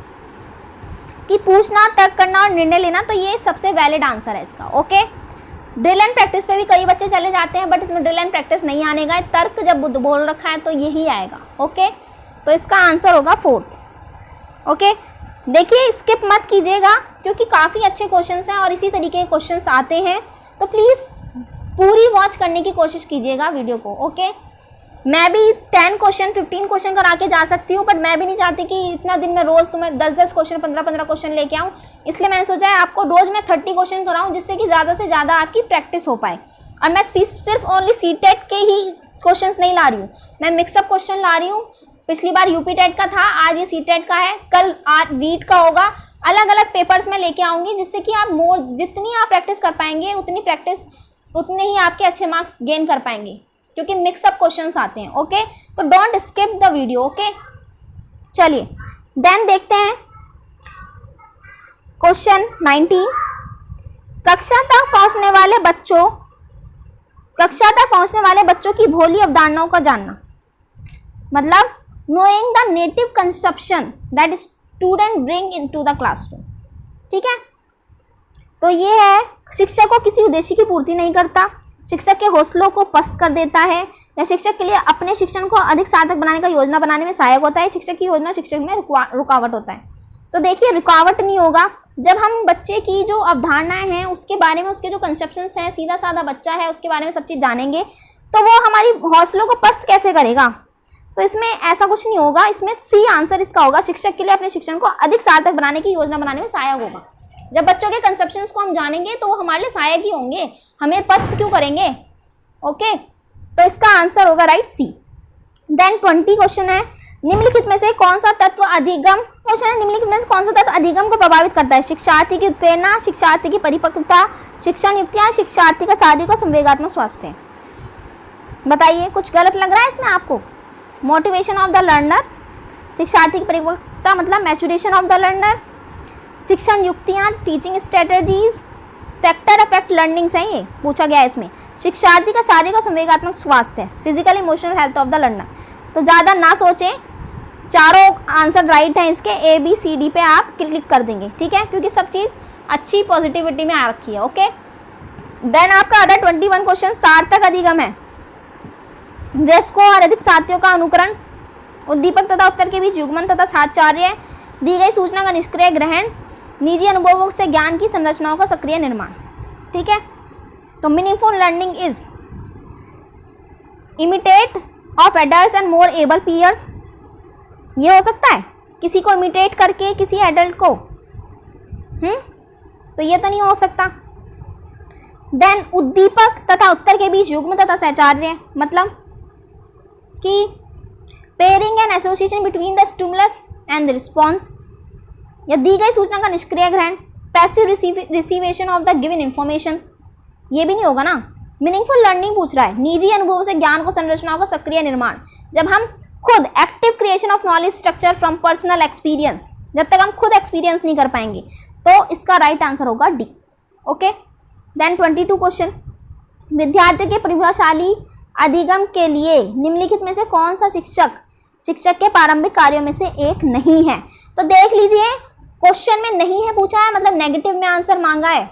कि पूछना, तर्क करना और निर्णय लेना, तो ये सबसे वैलिड आंसर है इसका। ओके, ड्रिल एंड प्रैक्टिस पे भी कई बच्चे चले जाते हैं, बट इसमें ड्रिल एंड प्रैक्टिस नहीं आने का, तर्क जब बोल रखा है तो यही आएगा। ओके, तो इसका आंसर होगा 4। ओके, देखिए स्किप मत कीजिएगा क्योंकि काफ़ी अच्छे क्वेश्चंस हैं और इसी तरीके के क्वेश्चंस आते हैं, तो प्लीज़ पूरी वॉच करने की कोशिश कीजिएगा वीडियो को। ओके, मैं भी 10 क्वेश्चन 15 क्वेश्चन करा के जा सकती हूँ, बट मैं भी नहीं चाहती कि इतना दिन में रोज़ तुम्हें 10-10 क्वेश्चन 15-15 क्वेश्चन लेके आऊँ, इसलिए मैंने सोचा है आपको रोज़ मैं 30 क्वेश्चन कराऊँ, जिससे कि ज़्यादा से ज़्यादा आपकी प्रैक्टिस हो पाए। और मैं सिर्फ ओनली सीटेट के ही क्वेश्चन नहीं ला रही हूँ, मैं मिक्सअप क्वेश्चन ला रही हूँ। पिछली बार यूपी टेट का था, आज ये सीटेट का है, कल रीट का होगा, अलग अलग पेपर्स में लेके आऊँगी, जिससे कि आप जितनी आप प्रैक्टिस कर पाएंगे उतने ही आपके अच्छे मार्क्स गेन कर पाएंगे, क्योंकि मिक्सअप क्वेश्चंस आते हैं। ओके, तो don't skip the video. Okay, चलिए देन देखते हैं क्वेश्चन 19। कक्षा तक पहुंचने वाले बच्चों की भोली अवधारणाओं का जानना, मतलब knowing the native conception that student bring into the classroom. ठीक है, तो ये है शिक्षक को किसी उद्देश्य की पूर्ति नहीं करता, शिक्षक के हौसलों को पस्त कर देता है, या शिक्षक के लिए अपने शिक्षण को अधिक सार्थक बनाने का योजना बनाने में सहायक होता है। शिक्षक की योजना शिक्षण में रुकावट होता है। तो देखिए रुकावट नहीं होगा जब हम बच्चे की जो अवधारणाएं हैं उसके बारे में, उसके जो कंसेप्शंस हैं, सीधा साधा बच्चा है उसके बारे में सब चीज़ जानेंगे, तो वो हमारी हौसलों को पस्त कैसे करेगा। तो इसमें ऐसा कुछ नहीं होगा, इसमें सी आंसर इसका होगा, शिक्षक के लिए अपने शिक्षण को अधिक सार्थक बनाने की योजना बनाने में सहायक होगा। जब बच्चों के कंसेप्शंस को हम जानेंगे तो वो हमारे लिए सहायक ही होंगे, हमें पस्त क्यों करेंगे। ओके, तो इसका आंसर होगा राइट सी। देन 20 क्वेश्चन है, निम्नलिखित में से कौन सा तत्व अधिगम, क्वेश्चन है निम्नलिखित में से कौन सा तत्व अधिगम को प्रभावित करता है। शिक्षार्थी की उत्प्रेरणा, शिक्षार्थी की परिपक्वता, शिक्षण युक्तियां, शिक्षार्थी का शारीरिक और संवेगात्मक स्वास्थ्य। बताइए कुछ गलत लग रहा है इसमें आपको। मोटिवेशन ऑफ द लर्नर, शिक्षार्थी की परिपक्वता मतलब मैचुरेशन ऑफ द लर्नर, शिक्षण युक्तियाँ teaching strategies, factor affect learning से ये पूछा गया है इसमें। शिक्षार्थी का शारीरिक और संवेगात्मक स्वास्थ्य, physical emotional health of the learner. तो ज़्यादा ना सोचें, चारों आंसर राइट हैं इसके, ए बी सी डी पे आप क्लिक कर देंगे। ठीक है, क्योंकि सब चीज़ अच्छी पॉजिटिविटी में आ रखी है। ओके, देन आपका अदर 21 क्वेश्चन सार्थक अधिगम है, वयस्कों और अधिक साथियों का अनुकरण, उद्दीपक तथा उत्तर के बीच युग्मन तथा साहचर्य, दी गई सूचना का निष्क्रिय ग्रहण, निजी अनुभवों से ज्ञान की संरचनाओं का सक्रिय निर्माण। ठीक है, तो meaningful learning is imitate of adults and more able peers. ये हो सकता है किसी को इमिटेट करके किसी एडल्ट को, तो ये तो नहीं हो सकता। देन उद्दीपक तथा उत्तर के बीच युग्म तथा सहचार्य, मतलब कि pairing and association between the stimulus and the response, या दी गई सूचना का निष्क्रिय ग्रहण, passive receivation of the given information, ये भी नहीं होगा ना। मीनिंगफुल लर्निंग पूछ रहा है, निजी अनुभवों से ज्ञान को संरचनाओं का सक्रिय निर्माण, जब हम खुद active creation of knowledge structure from personal experience, जब तक हम खुद एक्सपीरियंस नहीं कर पाएंगे, तो इसका राइट आंसर होगा डी। ओके, देन 22 क्वेश्चन, विद्यार्थियों के प्रतिभाशाली अधिगम के लिए निम्नलिखित में से कौन सा शिक्षक के प्रारंभिक कार्यों में से एक नहीं है। तो देख लीजिए क्वेश्चन में नहीं है पूछा है, मतलब नेगेटिव में आंसर मांगा है,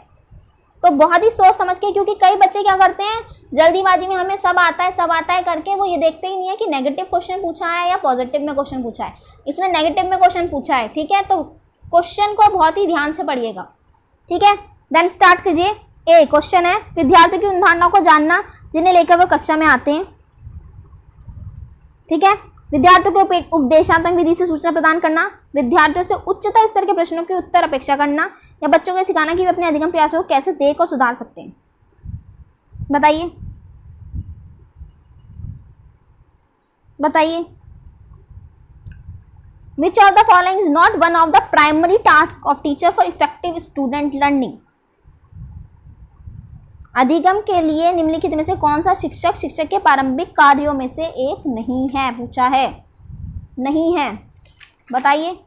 तो बहुत ही सोच समझ के, क्योंकि कई बच्चे क्या करते हैं जल्दीबाजी में हमें सब आता है करके वो ये देखते ही नहीं है कि नेगेटिव क्वेश्चन पूछा है या पॉजिटिव में क्वेश्चन पूछा है। इसमें नेगेटिव में क्वेश्चन पूछा है, ठीक है, तो क्वेश्चन को बहुत ही ध्यान से पढ़िएगा, ठीक है। देन स्टार्ट कीजिए। ए क्वेश्चन है, विद्यार्थियों की उन धारणाओं को जानना जिन्हें लेकर वो कक्षा में आते हैं, ठीक है। विद्यार्थियों को उपदेशात्मक विधि से सूचना प्रदान करना, विद्यार्थियों से उच्चतर स्तर के प्रश्नों की उत्तर अपेक्षा करना, या बच्चों को सिखाना कि वे अपने अधिगम प्रयासों को कैसे देख और सुधार सकते हैं। बताइए बताइए। Which of the following is not one of the primary tasks of teacher for effective student learning? अधिगम के लिए निम्नलिखित में से कौन सा शिक्षक के प्रारंभिक कार्यों में से एक नहीं है, पूछा है, नहीं है, बताइए।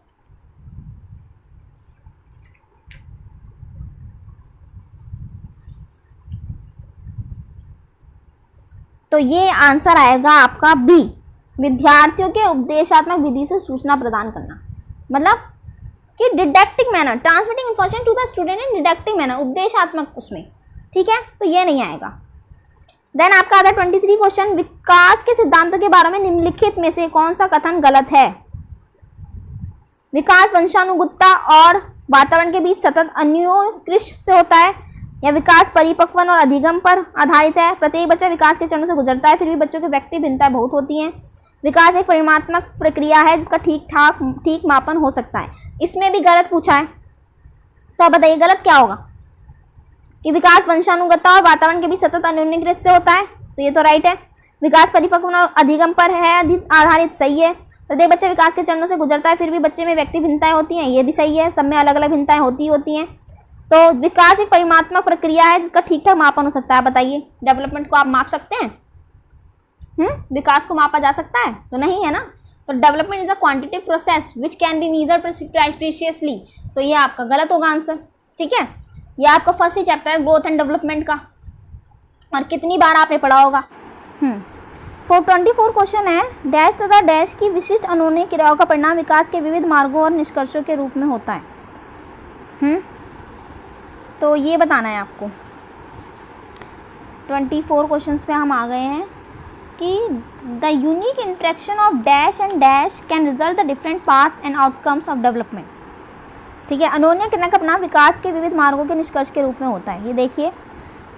तो ये आंसर आएगा आपका बी, विद्यार्थियों के उपदेशात्मक विधि से सूचना प्रदान करना, मतलब कि didactic manner, transmitting information to the student in didactic manner, उपदेशात्मक उसमें, ठीक है। तो ये नहीं आएगा। देन आपका आता है 23 क्वेश्चन, विकास के सिद्धांतों के बारे में निम्नलिखित में से कौन सा कथन गलत है? विकास वंशानुगतता और वातावरण के बीच सतत अन्योन्याश्रय से होता है, या विकास परिपक्वन और अधिगम पर आधारित है। प्रत्येक बच्चा विकास के चरणों से गुजरता है, फिर भी बच्चों की व्यक्ति भिन्नताएं बहुत होती हैं। विकास एक परिमाणात्मक प्रक्रिया है जिसका ठीक मापन हो सकता है। इसमें भी गलत पूछा है, तो अब बताइए गलत क्या होगा? कि विकास वंशानुगतता और वातावरण के बीच सतत अन्योन्याश्रय से होता है, तो ये तो राइट है। विकास परिपक्वन और अधिगम पर है आधारित, सही है। प्रत्येक बच्चा विकास के चरणों से गुजरता है, फिर भी बच्चे में व्यक्ति भिन्नताएं होती हैं, ये भी सही है। सब में अलग अलग भिन्नताएं होती हैं। तो विकास एक परिमाणात्मक प्रक्रिया है जिसका ठीक ठाक मापन हो सकता है। बताइए, डेवलपमेंट को आप माप सकते हैं? विकास को मापा जा सकता है? तो नहीं है ना। तो development is a quantitative process which can be measured precisely, तो ये आपका गलत होगा आंसर, ठीक है। ये आपका फर्स्ट ही चैप्टर है ग्रोथ एंड डेवलपमेंट का, और कितनी बार आपने पढ़ा होगा। 24 क्वेश्चन है, डैश तथा डैश की विशिष्ट अनून्य क्रियाओं का परिणाम विकास के विविध मार्गों और निष्कर्षों के रूप में होता है। तो ये बताना है आपको। 24 क्वेश्चंस पे हम आ गए हैं कि the unique interaction of dash and dash can result the different paths and outcomes of development, ठीक है। अनोन्य क्रिया का परिणाम विकास के विविध मार्गों के निष्कर्ष के रूप में होता है। ये देखिए,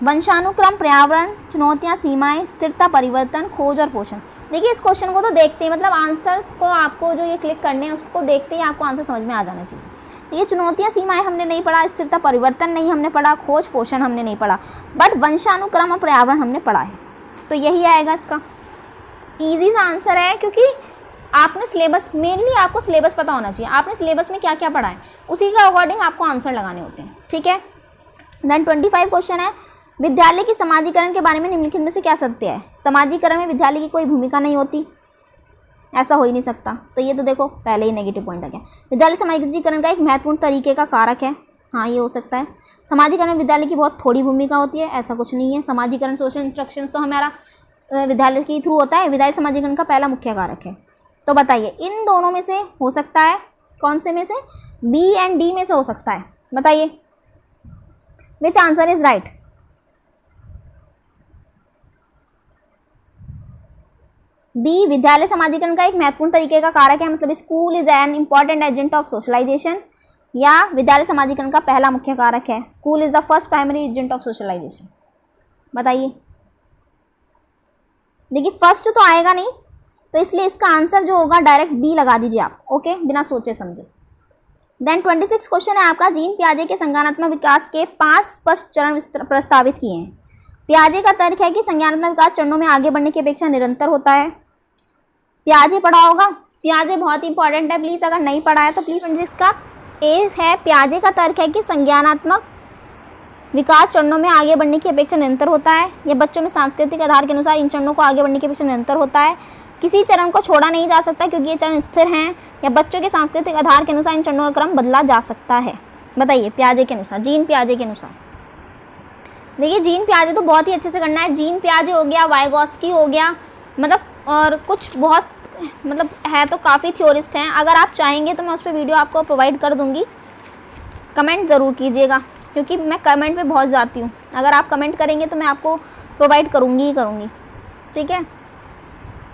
वंशानुक्रम, पर्यावरण, चुनौतियां, सीमाएं, स्थिरता, परिवर्तन, खोज और पोषण। देखिए इस क्वेश्चन को तो देखते ही, मतलब आंसर्स को आपको जो ये क्लिक करने हैं उसको देखते ही आपको आंसर समझ में आ जाना चाहिए। ये चुनौतियां, सीमाएं हमने नहीं पढ़ा, स्थिरता, परिवर्तन नहीं हमने पढ़ा, खोज पोषण हमने नहीं पढ़ा, बट वंशानुक्रम और पर्यावरण हमने पढ़ा है। तो यही आएगा इसका। ईजी सा आंसर है, क्योंकि आपने सिलेबस, मेनली आपको सिलेबस पता होना चाहिए, आपने सिलेबस में क्या क्या पढ़ा है उसी के अकॉर्डिंग आपको आंसर लगाने होते हैं, ठीक है। देन 25 क्वेश्चन है, विद्यालय की समाजीकरण के बारे में निम्नलिखित में से क्या सत्य है? समाजीकरण में विद्यालय की कोई भूमिका नहीं होती, ऐसा हो ही नहीं सकता। तो ये तो देखो पहले ही नेगेटिव पॉइंट आ गया। विद्यालय समाजीकरण का एक महत्वपूर्ण तरीके का कारक है, हाँ ये हो सकता है। समाजीकरण में विद्यालय की बहुत थोड़ी भूमिका होती है, ऐसा कुछ नहीं है। समाजीकरण, सोशल इंस्ट्रक्शंस तो हमारा विद्यालय के थ्रू होता है, विद्यालय समाजीकरण का पहला मुख्य कारक है। तो बताइए इन दोनों में से हो सकता है, कौन से में से? बी एंड डी में से हो सकता है, बताइए which answer is right? B, विद्यालय समाजीकरण का एक महत्वपूर्ण तरीके का कारक है, मतलब school is an important agent of socialization, या विद्यालय समाजीकरण का पहला मुख्य कारक है, school is the first primary agent of socialization. बताइए। देखिए फर्स्ट तो आएगा नहीं, तो इसलिए इसका आंसर जो होगा डायरेक्ट बी लगा दीजिए आप, ओके, बिना सोचे समझे। देन 26 क्वेश्चन है आपका, जीन पियाजे के संज्ञानात्मक विकास के 5 स्पष्ट चरण प्रस्तावित किए हैं। पियाजे का तर्क है कि संज्ञानात्मक विकास चरणों में आगे बढ़ने की अपेक्षा निरंतर होता है। पियाजे पढ़ा होगा, पियाजे बहुत ही इंपॉर्टेंट है, प्लीज़ अगर नहीं पढ़ा है तो प्लीज़ समझिए। इसका ए है, पियाजे का तर्क है कि संज्ञानात्मक विकास चरणों में आगे बढ़ने की अपेक्षा निरंतर होता है। यह बच्चों में सांस्कृतिक आधार के अनुसार इन चरणों को आगे बढ़ने की अपेक्षा निरंतर होता है। किसी चरण को छोड़ा नहीं जा सकता क्योंकि ये चरण स्थिर हैं, या बच्चों के सांस्कृतिक आधार के अनुसार इन चरणों का क्रम बदला जा सकता है। बताइए पियाजे के अनुसार, जीन पियाजे के अनुसार। देखिए जीन पियाजे तो बहुत ही अच्छे से करना है, जीन पियाजे हो गया, वाइगोस्की हो गया, मतलब और कुछ बहुत मतलब है तो काफ़ी थ्योरिस्ट हैं। अगर आप चाहेंगे तो मैं उस पर वीडियो आपको प्रोवाइड कर दूंगी, कमेंट ज़रूर कीजिएगा क्योंकि मैं कमेंट पे बहुत जाती हूँ। अगर आप कमेंट करेंगे तो मैं आपको प्रोवाइड करूँगी ही करूँगी, ठीक है।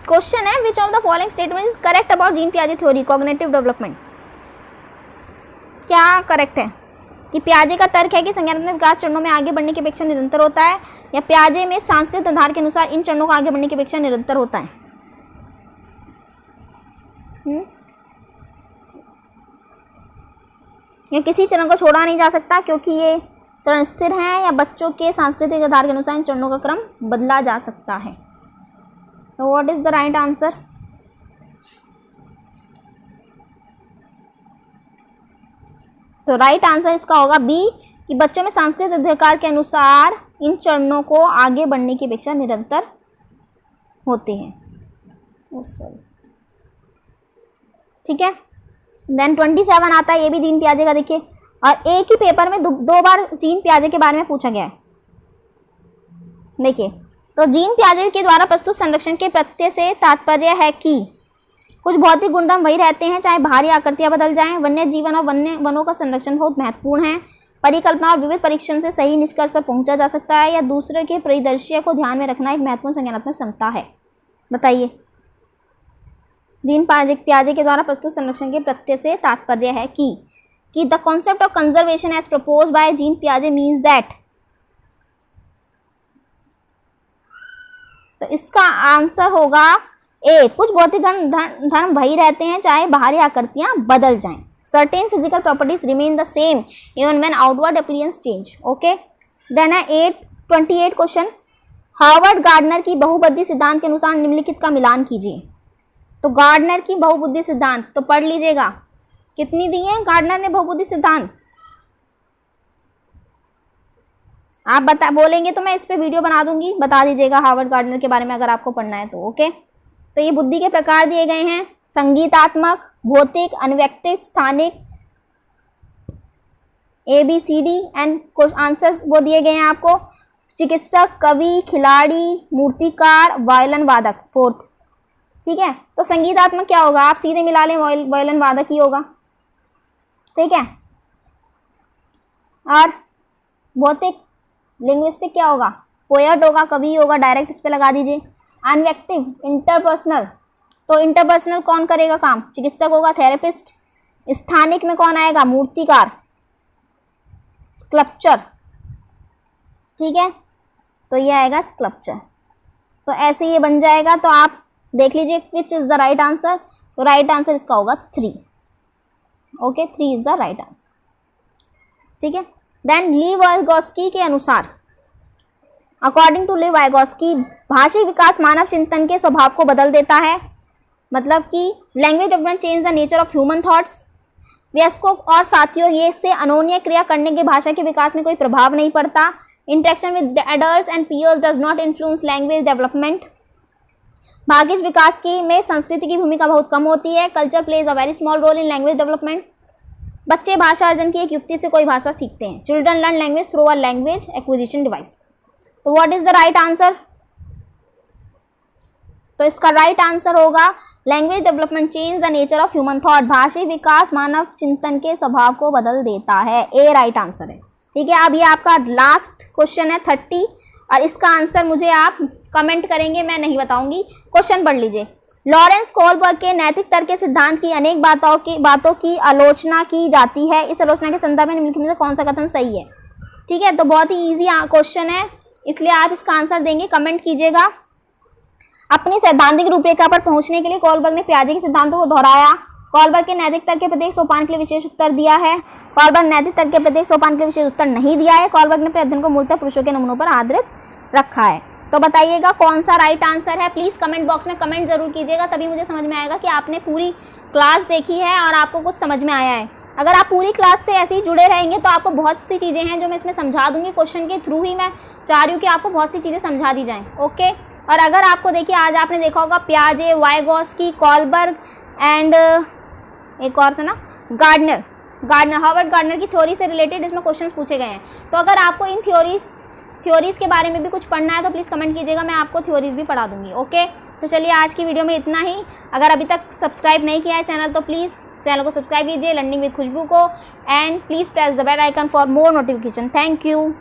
क्वेश्चन है, which of the following statement is correct about Jean पियाजे थ्योरी कॉग्निटिव डेवलपमेंट? क्या करेक्ट है कि पियाजे का तर्क है कि संज्ञानात्मक विकास चरणों में आगे बढ़ने की अपेक्षा निरंतर होता है, या पियाजे में सांस्कृतिक आधार के अनुसार इन चरणों को आगे बढ़ने की अपेक्षा निरंतर होता है? या किसी चरण को छोड़ा नहीं जा सकता क्योंकि ये चरण स्थिर हैं, या बच्चों के सांस्कृतिक आधार के अनुसार इन चरणों का क्रम बदला जा सकता है? तो what is the right answer? तो राइट आंसर इसका होगा बी, कि बच्चों में सांस्कृतिक अधिकार के अनुसार इन चरणों को आगे बढ़ने की अपेक्षा निरंतर होते हैं। ठीक है, देन 27 आता है, ये भी जीन पियाजे का देखिए, और एक ही पेपर में दो बार जीन पियाजे के बारे में पूछा गया है। देखिए, तो जीन पियाजे के द्वारा प्रस्तुत संरक्षण के प्रत्यय से तात्पर्य है कि कुछ भौतिक गुणधर्म वही रहते हैं चाहे बाहरी आकृतियां बदल जाएं। वन्य जीवन और वन्य वनों का संरक्षण बहुत महत्वपूर्ण है। परिकल्पना और विविध परीक्षण से सही निष्कर्ष पर पहुंचा जा सकता है, या दूसरे के परिदृश्य को ध्यान में रखना एक महत्वपूर्ण संज्ञानात्मक क्षमता है। बताइए, जीन पियाजे के द्वारा प्रस्तुत संरक्षण के प्रत्यय से तात्पर्य है कि the concept of conservation as propose by Jean पियाजे मीन्स दैट। तो इसका आंसर होगा ए, कुछ भौतिक धर्म वही रहते हैं चाहे बाहरी आकृतियां बदल जाएं। Certain physical properties remain the same even when outward appearance change. Okay, then है 28 क्वेश्चन, हार्वर्ड गार्डनर की बहुबुद्धि सिद्धांत के अनुसार निम्नलिखित का मिलान कीजिए। तो गार्डनर की बहुबुद्धि सिद्धांत तो पढ़ लीजिएगा, कितनी दी है गार्डनर ने बहुबुद्धि सिद्धांत? आप बोलेंगे तो मैं इस पे वीडियो बना दूंगी, बता दीजिएगा हार्वर्ड गार्डनर के बारे में अगर आपको पढ़ना है तो। ओके, तो ये बुद्धि के प्रकार दिए गए हैं, संगीतात्मक, भौतिक, अनवैयक्तिक, स्थानिक, ABCD एंड आंसर्स वो दिए गए हैं आपको। चिकित्सक, कवि, खिलाड़ी, मूर्तिकार, वायलिन वादक, फोर्थ। ठीक है, तो संगीतात्मक क्या होगा? आप सीधे मिला लें, वायलिन वादक ही होगा। ठीक है, और भौतिक लिंग्विस्टिक क्या होगा? पोएट होगा, कवि होगा, डायरेक्ट इस पे लगा दीजिए। अनवैयक्तिक इंटरपर्सनल, तो इंटरपर्सनल कौन करेगा काम? चिकित्सक होगा, थेरेपिस्ट। स्थानिक में कौन आएगा? मूर्तिकार, स्कल्पचर। ठीक है, तो ये आएगा स्कल्पचर। तो ऐसे ये बन जाएगा। तो आप देख लीजिए which is the right answer. तो राइट आंसर इसका होगा 3। Okay, 3 is the right answer. ठीक है, देन ली वाइगोस्की के अनुसार, अकॉर्डिंग टू ली वाइगोस्की, भाषिक विकास मानव चिंतन के स्वभाव को बदल देता है। मतलब कि language development change the nature of human thoughts. वयस्कों और साथियों, ये इससे अनोन्य क्रिया करने के भाषा के विकास में कोई प्रभाव नहीं पड़ता। Interaction with adults and peers does not influence language development. भाषिक विकास में संस्कृति की भूमिका बहुत कम होती है। Culture plays a very small role in language development. बच्चे भाषा अर्जन की एक युक्ति से कोई भाषा सीखते हैं। Children learn language through a language acquisition device. तो what is the right answer? तो इसका राइट आंसर होगा language development change the nature of human thought. भाषिक विकास मानव चिंतन के स्वभाव को बदल देता है। ए राइट आंसर है। ठीक है, अब ये आपका लास्ट क्वेश्चन है 30, और इसका आंसर मुझे आप कमेंट करेंगे, मैं नहीं बताऊंगी। क्वेश्चन पढ़ लीजिए। लॉरेंस कोहलबर्ग के नैतिक तर्क के सिद्धांत की अनेक बातों की आलोचना की जाती है। इस आलोचना के संदर्भ में निम्नलिखित में से कौन सा कथन सही है? ठीक है, तो बहुत ही ईजी क्वेश्चन है, इसलिए आप इसका आंसर देंगे, कमेंट कीजिएगा। अपनी सैद्धांतिक रूपरेखा पर पहुंचने के लिए कोहलबर्ग ने पियाजे के सिद्धांतों को दोहराया। कोहलबर्ग के नैतिक तर्क के प्रत्येक सोपान के लिए विशेष उत्तर दिया है। कोहलबर्ग नैतिक तर्क के प्रत्येक सोपान के लिए विशेष उत्तर नहीं दिया है। कोहलबर्ग ने अपने अध्ययन को मूलतः पुरुषों के नमूनों पर आधारित रखा है। तो बताइएगा कौन सा राइट आंसर है? प्लीज़ कमेंट बॉक्स में कमेंट जरूर कीजिएगा, तभी मुझे समझ में आएगा कि आपने पूरी क्लास देखी है और आपको कुछ समझ में आया है। अगर आप पूरी क्लास से ऐसे ही जुड़े रहेंगे तो आपको बहुत सी चीज़ें हैं जो मैं इसमें समझा दूंगी। क्वेश्चन के थ्रू ही मैं चाह रही हूँ कि आपको बहुत सी चीज़ें समझा दी जाएँ। ओके, और अगर आपको देखिए आज आपने देखा होगा पियाजे, वाइगोस्की, कोहलबर्ग एंड एक और था ना गार्डनर, हार्वर्ड गार्डनर की थ्योरी से रिलेटेड इसमें क्वेश्चंस पूछे गए हैं। तो अगर आपको इन थ्योरीज के बारे में भी कुछ पढ़ना है तो प्लीज़ कमेंट कीजिएगा, मैं आपको थ्योरीज भी पढ़ा दूंगी। ओके, तो चलिए आज की वीडियो में इतना ही। अगर अभी तक सब्सक्राइब नहीं किया है चैनल तो प्लीज़ चैनल को सब्सक्राइब कीजिए, लर्निंग विद खुशबू को, and please press the bell icon for more notification. Thank you.